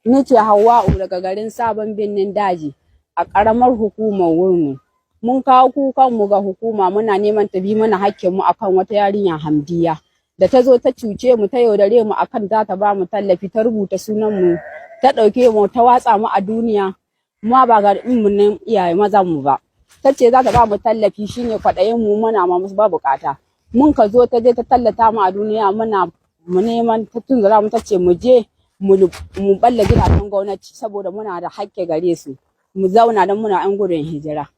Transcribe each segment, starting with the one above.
Ni ce Hauwa'u daga garin Sabon Birnin Daji a ƙaramar hukumar Wurno. Mun kawo kukanmu ga hukuma muna neman ta bi mana hakkinmu akan wata yarinya Hamdiya da ta zo ta cuce mu ta yaudare mu akan za ta ba mu tallafi ta rubuta sunan mu ta ɗauke mu ta watsa mu a duniya ma ba ga mu ne iyaye mazan mu ba. Ta ce za ta ba mu tallafi shine kwaɗayin mu muna ma musu ba bukata. Mun ka zo ta je ta tallata mu a duniya muna mu neman ta tunzura mu ta ce mu je mu balle gidajen gwamnati saboda muna da hakke gare su mu zauna don muna 'yan gudun hijira.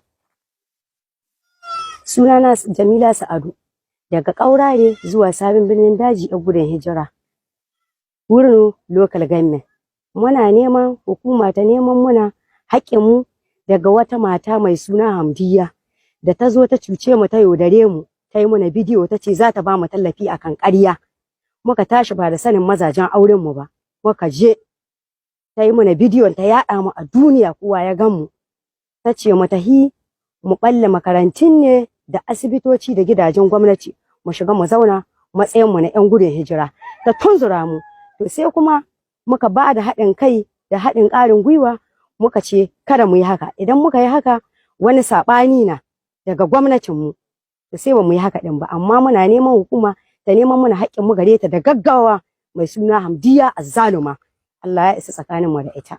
Sunana Jamila Sa'adu daga Ƙaurare zuwa Sabon Birnin Daji a gudun hijira. Wurno local government. Muna neman hukuma ta neman muna haƙƙinmu daga wata mata mai suna Hamdiya da ta zo ta cuce mu ta yaudare mu ta yi mana bidiyo ta ce za ta ba mu tallafi akan ƙarya. Muka tashi ba da sanin mazajen auren mu ba. Muka je ta yi mana bidiyon ta yaɗa mu a duniya kowa ya gan mu. Ta ce mu tahi mu ɓalle makarantun ne da asibitoci da gidajen gwamnati mu shiga mu zauna matsayin mu na 'yan gudun hijira. Ta tunzura mu. To sai kuma muka ba da haɗin kai da haɗin ƙarin gwiwa muka ce kada mu yi haka. Idan muka yi haka wani saɓani na daga gwamnatin mu. To sai ba mu yi haka ɗin ba amma muna neman hukuma ta neman mana haƙƙin mu gare ta da gaggawa mai suna Hamdiya Azzaluma. Allah ya isa tsakanin mu da ita.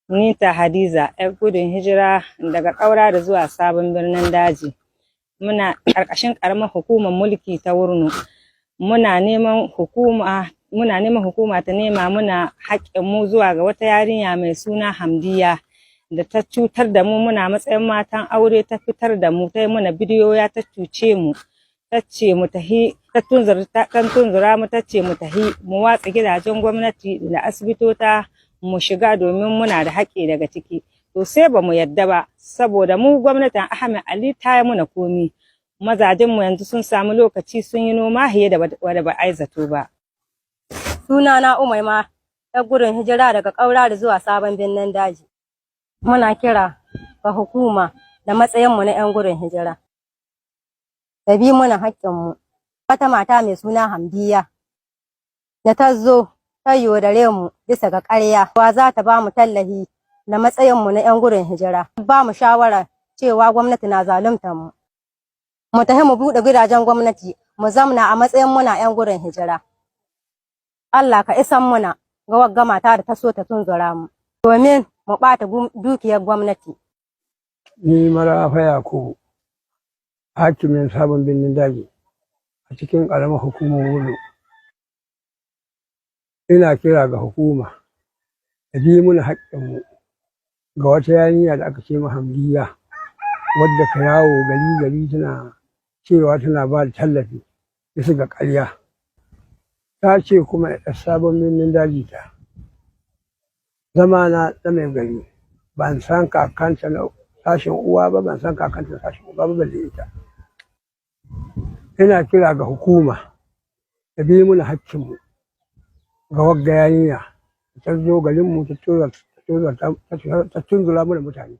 Ni ta Hadiza, 'yar gudun hijira daga Ƙaurare zuwa Sabon Birnin Daji. Muna ƙarƙashin ƙaramar hukumar mulki ta Wurno. Muna neman hukuma ta nema muna haƙƙin mu zuwa ga wata yarinya mai suna Hamdiya da ta cutar da mu muna matsayin matan aure ta fitar da mu ta yi mana bidiyoya ta cuce mu. Ta ce mu tahi ta tunzura mu ta ce mu tahi mu watsa gidajen gwamnati da asibitota mu shiga domin muna da haƙƙi daga ciki. To sai ba mu yadda ba saboda mu gwamnatin Ahmed Ali ta yi muna komi. Mazajen mu yanzu sun samu lokaci sun yi noma hiye da wanda ba ai zato ba. Sunana Umaima, 'yar gudun hijira daga Ƙaurare zuwa Sabon Birnin Daji. Muna kira ga hukuma da matsayin mu na 'yan gudun hijira. Ta bi mana haƙƙinmu. Wata mata mai suna Hamdiya da ta zo ta yaudare mu bisa ga ƙarya wa za ta ba mu tallafi da matsayinmu na 'yan gudun hijira. Ba mu shawara cewa gwamnati na zaluntar mu. Mu tafi mu buɗe gidajen gwamnati mu zamna a matsayin muna 'yan gudun hijira. Allah ka isan muna ga wagga mata da ta so ta tunzura mu domin mu ɓata dukiyar gwamnati. Ni Marafa Yakubu, hakimin Sabon Birnin Daji a cikin ƙaramar hukumar Wurno. Ina kira ga hukuma da bi mana haƙƙinmu ga wata yarinya da aka ce ma Hamdiya wadda ka yawo gari tana cewa tana ba da tallafi bisa ga ƙarya. Ta ce kuma a Sabon Birnin Daji ta zama na mai gari ban san kakanta na sashen uwa ba ban san kakanta sashen uwa ba balle ita. Ina kira ga hukuma da bi mana haƙƙinmu ga wagga yarinya ta zo garinmu ta tunzura mana mutane.